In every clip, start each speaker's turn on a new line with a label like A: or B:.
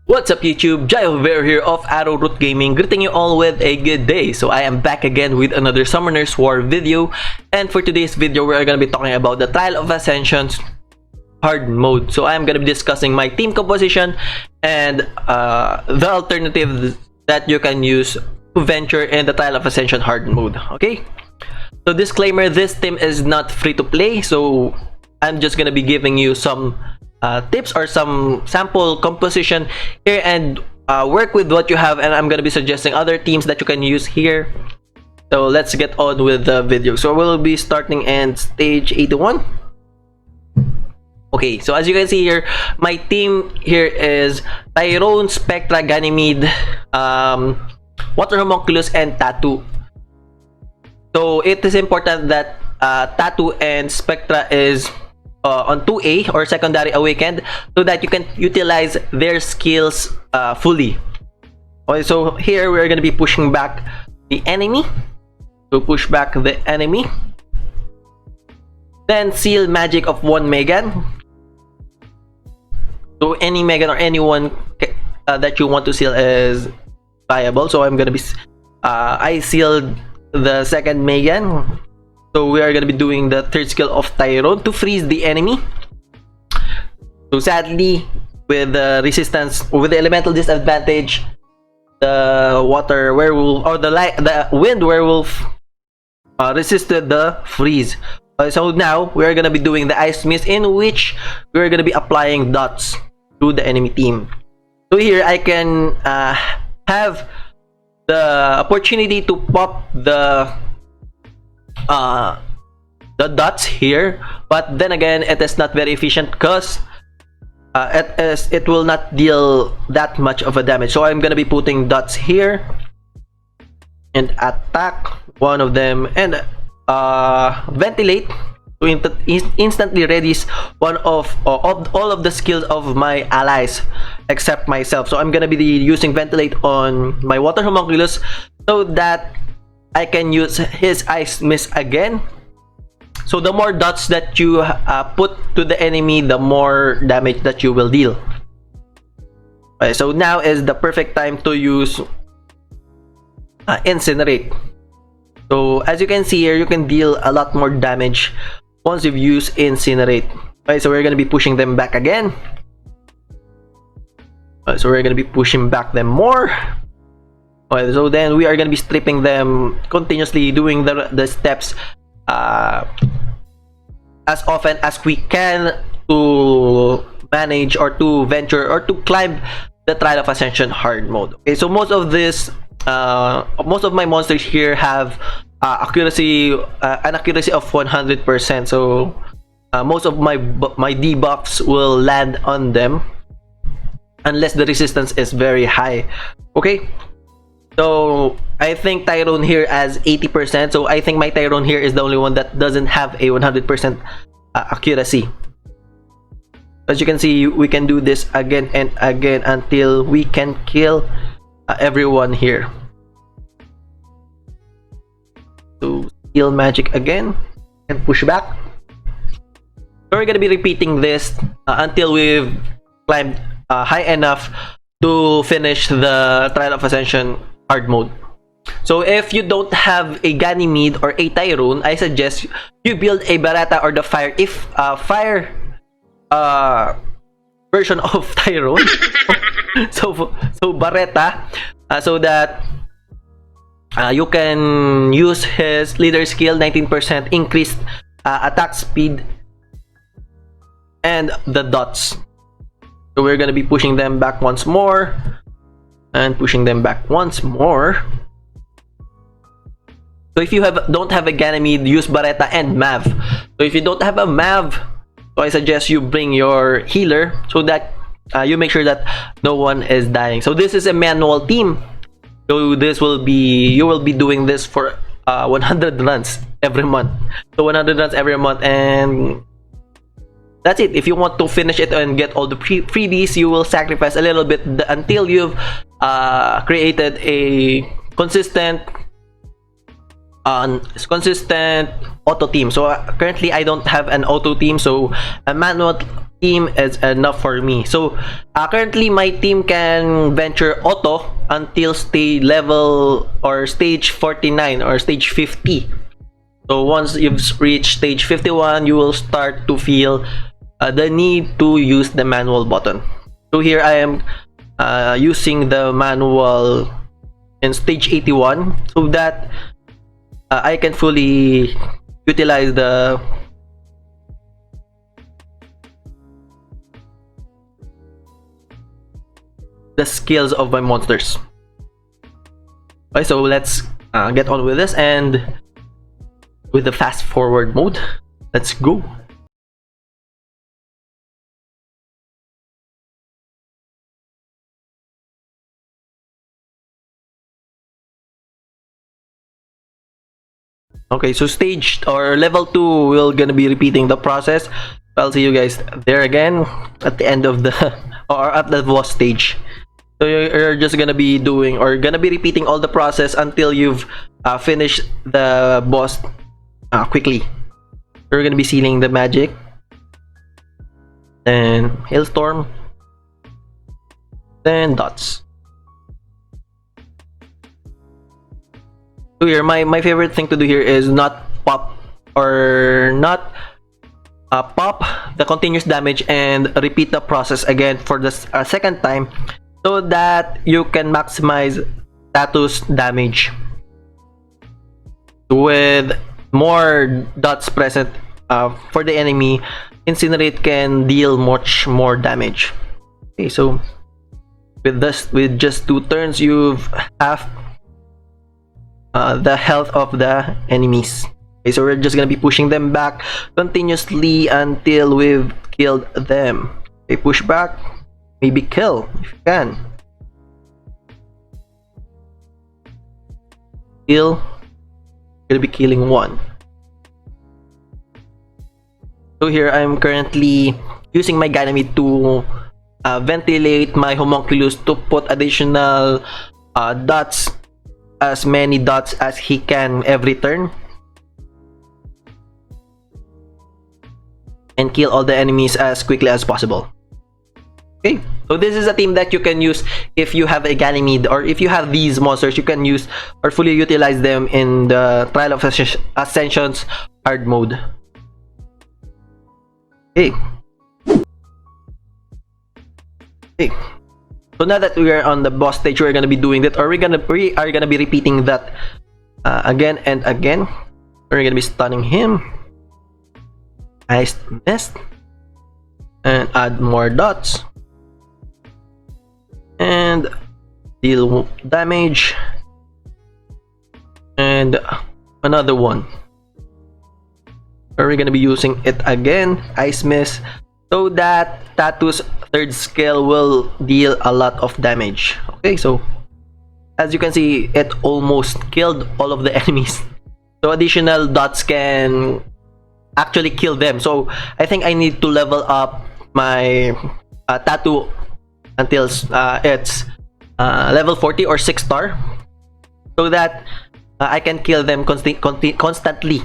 A: What's up YouTube, Jai over here of Arrowroot Gaming, greeting you all with a good day. So I am back again with another Summoner's War video, and for today's video we're going to be talking about the Trial of Ascension's hard mode. So I am going to be discussing my team composition and the alternatives that you can use to venture in the Trial of Ascension hard mode. Okay, so disclaimer, this team is not free to play, so I'm just going to be giving you some tips or some sample composition here and work with what you have, and I'm gonna be suggesting other teams that you can use here. So let's get on with the video. So we'll be starting in stage 81. Okay, so as you can see here, my team here is Tyrone, Spectra, Ganymede, Water Homunculus, and Tattoo. So it is important that Tattoo and Spectra is on 2A or secondary awakened, so that you can utilize their skills fully. Okay, so here we're going to be pushing back the enemy. So push back the enemy. Then seal magic of one Megan. So any Megan or anyone that you want to seal is viable. So I'm going to be I sealed the second Megan. So we are going to be doing the third skill of Tyrone to freeze the enemy. So sadly, with the resistance, with the elemental disadvantage, the water werewolf or the wind werewolf resisted the freeze. So now we are going to be doing the ice mist, in which we are going to be applying dots to the enemy team. So here I can have the opportunity to pop the dots here, but then again it is not very efficient because it will not deal that much of a damage. So I'm gonna be putting dots here and attack one of them and ventilate to instantly readies one of all of the skills of my allies except myself. So I'm gonna be using ventilate on my Water Homunculus so that I can use his ice mist again. So the more dots that you put to the enemy, the more damage that you will deal. Okay, so now is the perfect time to use incinerate. So as you can see here, you can deal a lot more damage once you've used incinerate. Okay, so we're going to be pushing them back again. So we're going to be pushing back them more. Okay, so then we are going to be stripping them continuously, doing the steps as often as we can to manage or to venture or to climb the Trial of Ascension hard mode. Okay, so most of my monsters here have an accuracy of 100%. So most of my debuffs will land on them unless the resistance is very high. Okay. So I think Tyrone here has 80%. So I think my Tyrone here is the only one that doesn't have a 100% accuracy. As you can see, we can do this again and again until we can kill everyone here. So steal magic again and push back. So we're gonna be repeating this until we've climbed high enough to finish the Trial of Ascension hard mode. So if you don't have a Ganymede or a Tyrone, I suggest you build a Barata or the fire version of Tyrone. so Barata, so that you can use his leader skill, 19% increased attack speed, and the dots. So we're gonna be pushing them back once more and pushing them back once more. So if you don't have a Ganymede, use Bareta and Mav. So if you don't have a Mav, so I suggest you bring your healer so that you make sure that no one is dying. So this is a manual team. So you will be doing this for 100 runs every month. So 100 runs every month, and that's it. If you want to finish it and get all the freebies, you will sacrifice a little bit until you've created a consistent consistent auto team. So currently I don't have an auto team, so a manual team is enough for me. So currently my team can venture auto until stage level or stage 49 or stage 50. So once you've reached stage 51, you will start to feel the need to use the manual button. So here I am using the manual in stage 81 so that I can fully utilize the skills of my monsters. Okay, so let's get on with this, and with the fast forward mode, let's go. Okay, so stage or level 2, we're gonna be repeating the process. I'll see you guys there again at the end of the or at the boss stage. So you're just gonna be doing or gonna be repeating all the process until you've finished the boss quickly. We're gonna be sealing the magic, then hailstorm, then dots. So here, my favorite thing to do here is not pop or not pop the continuous damage and repeat the process again for the second time, so that you can maximize status damage. With more dots present for the enemy, Incinerate can deal much more damage. Okay, so with just 2 turns, you've half the health of the enemies. Okay, so we're just gonna be pushing them back continuously until we've killed them. Okay, push back, maybe kill if you can. Kill. Gonna be killing 1. So here I'm currently using my Ganymede to ventilate my homunculus to put additional dots, as many dots as he can every turn, and kill all the enemies as quickly as possible. Okay, so this is a team that you can use if you have a Ganymede, or if you have these monsters, you can use or fully utilize them in the Trial of Ascension's hard mode. Okay. Okay. So now that we are on the boss stage, we're gonna be doing that, or we are gonna be repeating that again and again. We're gonna be stunning him. Ice Mist, and add more dots, and deal damage, and another one. We're gonna be using it again, Ice Mist, so that Tattoo's 3rd skill will deal a lot of damage. Okay, so as you can see, it almost killed all of the enemies. So additional dots can actually kill them. So I think I need to level up my Tattoo until it's level 40 or 6 star, so that I can kill them constantly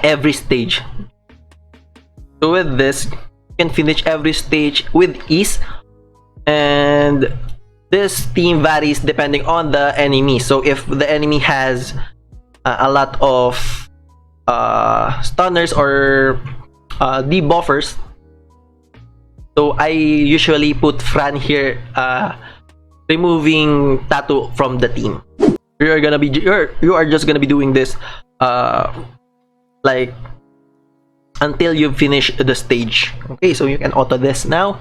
A: every stage. So with this, you can finish every stage with ease, and this team varies depending on the enemy. So if the enemy has a lot of stunners or debuffers, so I usually put Fran here, removing Tattoo from the team. You are just gonna be doing this like until you finish the stage. Okay, so you can auto this now.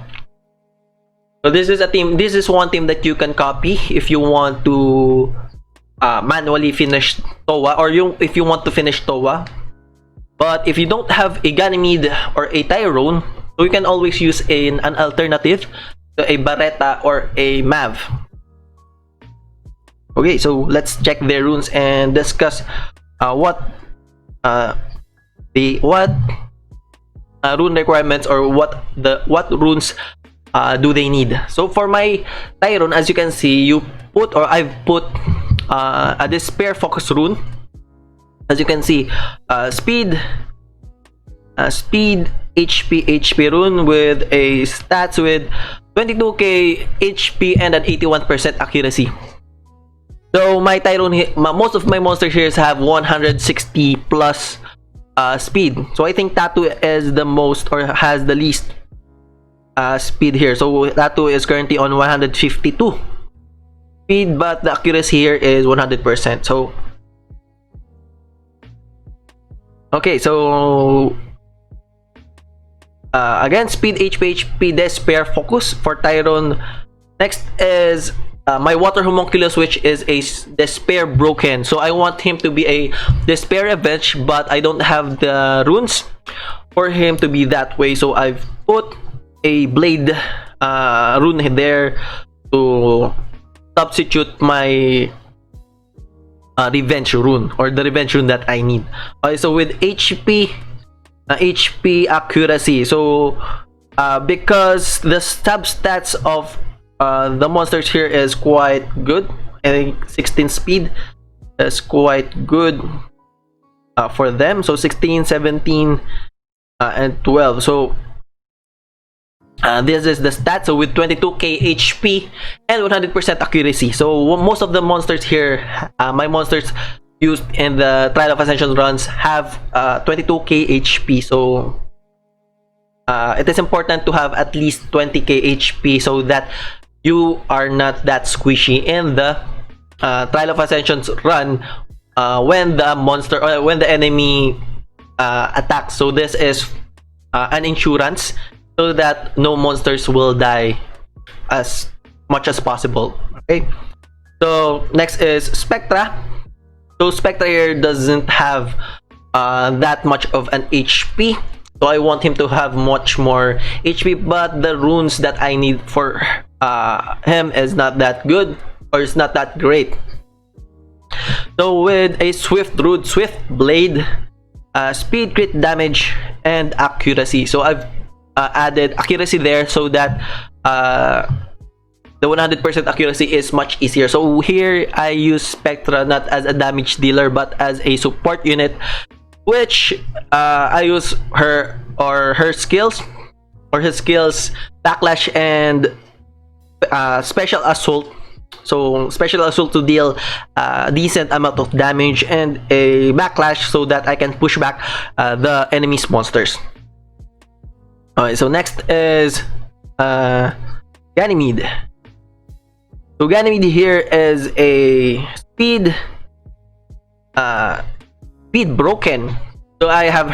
A: So this is one team that you can copy if you want to manually finish Toa, or if you want to finish Toa. But if you don't have a Ganymede or a Tyrone, so you can always use an alternative, so a Barretta or a Mav. Okay, so let's check their runes and discuss what rune requirements, or what runes do they need. So for my Tyrone, as you can see, I've put a Despair Focus rune As you can see, speed, HP rune with a stats with 22k HP and an 81% accuracy. So my Tyrone, most of my monsters here have 160 plus speed. So I think Tattoo is the most, or has the least speed here. So Tattoo is currently on 152 speed, but the accuracy here is 100%. So okay, so again, speed, HP, despair, focus for Tyrone. Next is my water homunculus, which is a despair broken. So I want him to be a despair revenge, but I don't have the runes for him to be that way. So I've put a blade rune there to substitute my revenge rune, or the revenge rune that I need. Okay, so with HP accuracy, so because the substats of the monsters here is quite good. I think 16 speed is quite good for them. So 16, 17, and 12. So this is the stat. So with 22k HP and 100% accuracy. So most of the monsters here, my monsters used in the Trial of Ascension runs, have 22k HP. So it is important to have at least 20k HP so that you are not that squishy in the Trial of Ascension's run when the monster, or when the enemy attacks. So this is an insurance so that no monsters will die as much as possible. Okay, so next is Spectra. So Spectra here doesn't have that much of an HP, so I want him to have much more HP, but the runes that I need for him is not that good, or it's not that great. So with a Swift Rune, Swift Blade, speed, crit damage, and accuracy. So I've added accuracy there so that the 100% accuracy is much easier. So here I use Spectra not as a damage dealer but as a support unit, which I use her, or her skills, or his skills, backlash and special assault. So special assault to deal decent amount of damage, and a backlash so that I can push back the enemy's monsters. Alright, so next is Ganymede. So Ganymede here is a speed broken. So I have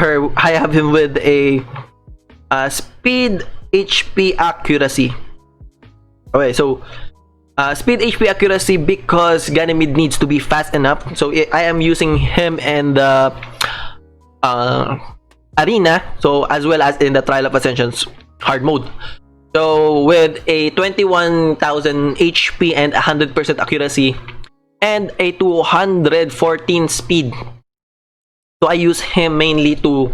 A: him with a speed, HP, accuracy. Okay, so speed, HP, accuracy, because Ganymede needs to be fast enough. So I am using him in the arena, so as well as in the Trial of Ascension's hard mode. So with a 21,000 HP and 100% accuracy and a 214 speed, so I use him mainly to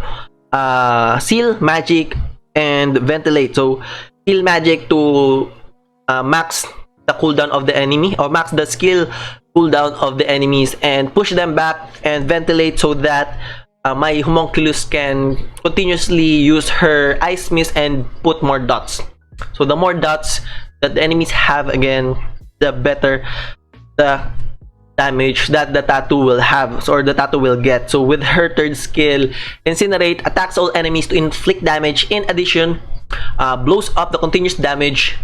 A: seal, magic, and ventilate. So seal magic to max the cooldown of the enemy, or max the skill cooldown of the enemies, and push them back, and ventilate so that my homunculus can continuously use her ice mist and put more dots. So the more dots that the enemies have, again, the better the damage that the tattoo will have, or the tattoo will get. So with her third skill, Incinerate, attacks all enemies to inflict damage. In addition, blows up the continuous damage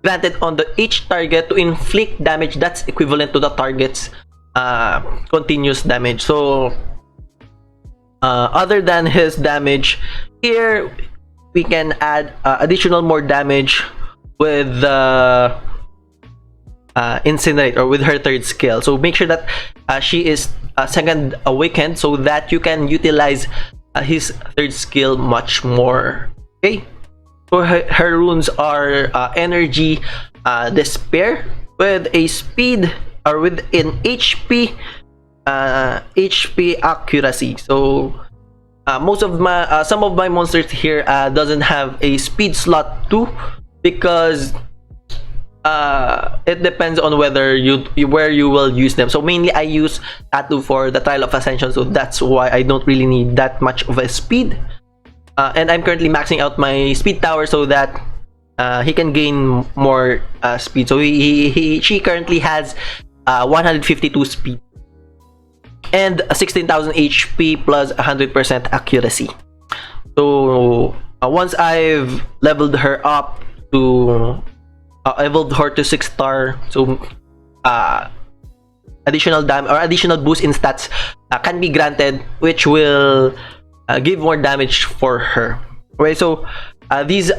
A: granted on each target to inflict damage that's equivalent to the target's continuous damage. So other than his damage, here we can add additional more damage with the Incinerate, or with her third skill. So make sure that she is second awakened so that you can utilize his third skill much more. Okay, so her runes are energy, despair, with a speed, or with an HP accuracy. So most of my some of my monsters here doesn't have a speed slot too, because it depends on whether where you will use them. So mainly I use Tattoo for the Trial of Ascension, so that's why I don't really need that much of a speed. And I'm currently maxing out my speed tower so that he can gain more speed. So she currently has 152 speed and 16,000 HP plus 100% accuracy. So once I've leveled her up to evolved her to 6-star, so additional damage or additional boost in stats can be granted, which will give more damage for her. Okay, so this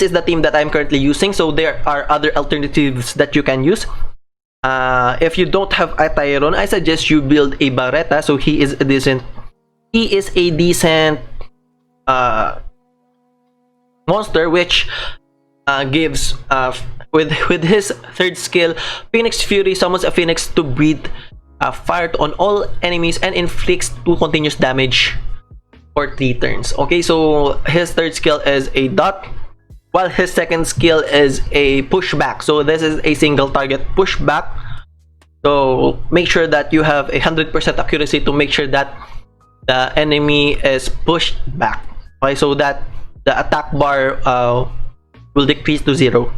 A: is the team that I'm currently using. So there are other alternatives that you can use. If you don't have a Tyrone, I suggest you build a Barretta. So he is a decent monster, which gives with his third skill, Phoenix Fury, summons a phoenix to breathe fire on all enemies and inflicts 2 continuous damage for 3 turns. Okay, so his third skill is a dot, while his second skill is a pushback. So this is a single target pushback. So make sure that you have 100% accuracy to make sure that the enemy is pushed back. Okay, so that the attack bar will decrease to 0.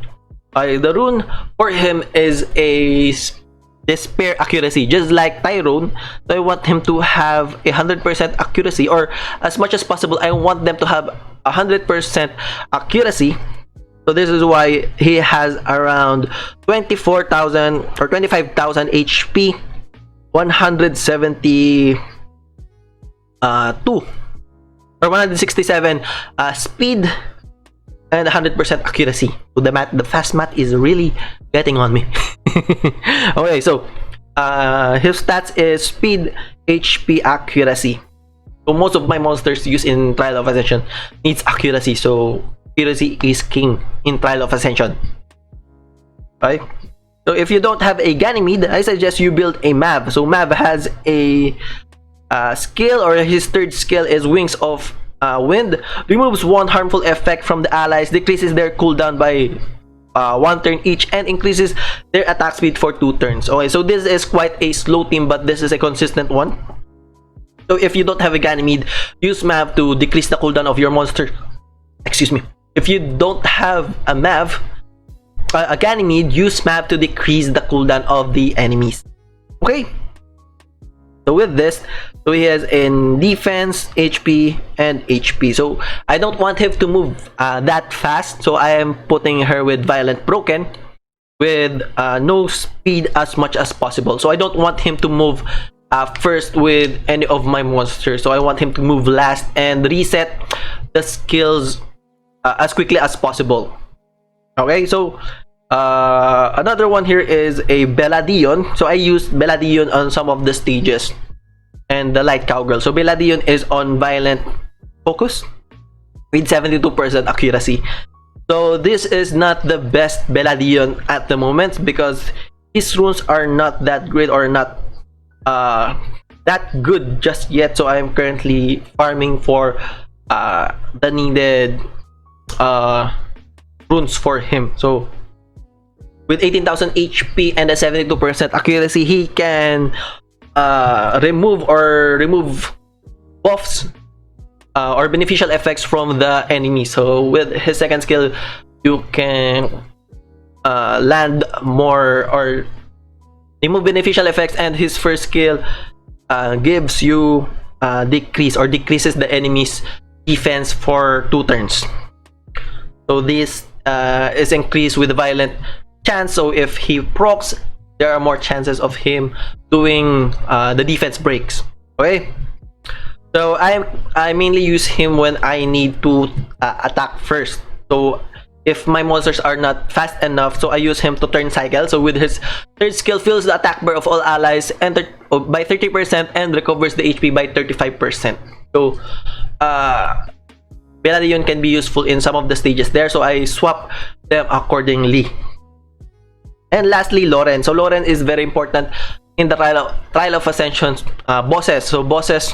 A: The rune for him is a despair accuracy, just like Tyrone. So I want him to have 100% accuracy, or as much as possible I want them to have 100% accuracy. So this is why he has around 24,000 or 25,000 HP, 172 or 167 speed, and 100% accuracy. So the fast math is really getting on me. Okay, so his stats is speed, HP, accuracy. So most of my monsters used in Trial of Ascension needs accuracy. So accuracy is king in Trial of Ascension. Okay. So if you don't have a Ganymede, I suggest you build a Mav. So Mav has a skill, or his third skill is Wings of Wind. Removes 1 harmful effect from the allies, decreases their cooldown by 1 turn each, and increases their attack speed for 2 turns. Okay, so this is quite a slow team, but this is a consistent one. So if you don't have a Ganymede, use Mav to decrease the cooldown of your monster. Excuse me. If you don't have a Mav, a Ganymede, use Mav to decrease the cooldown of the enemies. Okay. So with this, so he has in defense, HP, and HP. So I don't want him to move that fast. So I am putting her with Violent Broken with no speed as much as possible. So I don't want him to move first with any of my monsters. So I want him to move last and reset the skills as quickly as possible. Okay, so another one here is a Belladion. So I used Belladion on some of the stages and the Light Cowgirl. So Belladion is on Violent Focus with 72% accuracy. So this is not the best Belladion at the moment because his runes are not that great or not that good just yet. So I'm currently farming for the needed runes for him. So with 18,000 HP and a 72% accuracy, he can remove buffs or beneficial effects from the enemy. So with his second skill, you can land more or remove beneficial effects, and his first skill gives you decreases the enemy's defense for 2 turns. So this is increased with violent chance. So if he procs, there are more chances of him doing the defense breaks. Okay. So I mainly use him when I need to attack first. So if my monsters are not fast enough, so I use him to turn cycle. So with his third skill, fills the attack bar of all allies by 30% and recovers the HP by 35%. So Belladion can be useful in some of the stages there, so I swap them accordingly. And lastly, Lauren. So Lauren is very important in the Trial of Ascension bosses. So bosses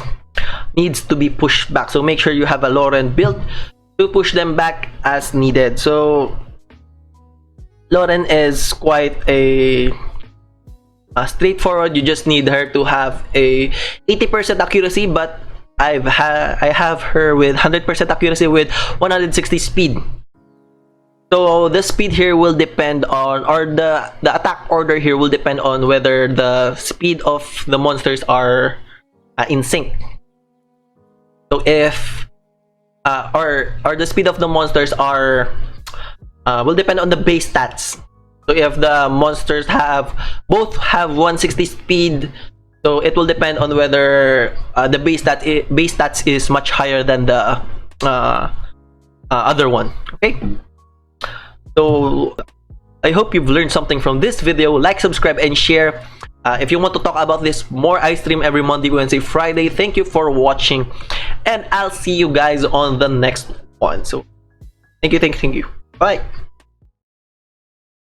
A: needs to be pushed back. So make sure you have a Lauren built to push them back as needed. So Lauren is quite a straightforward. You just need her to have a 80% accuracy, but I have her with 100% accuracy with 160 speed. So the speed here will depend on, or the attack order here will depend on whether the speed of the monsters are in sync. So if or the speed of the monsters are will depend on the base stats. So if the monsters both have 160 speed, so it will depend on whether the base stats is much higher than the other one. Okay. So I hope you've learned something from this video. Like, subscribe, and share. If you want to talk about this more, I stream every Monday, Wednesday, Friday. Thank you for watching, and I'll see you guys on the next one. So thank you. Bye.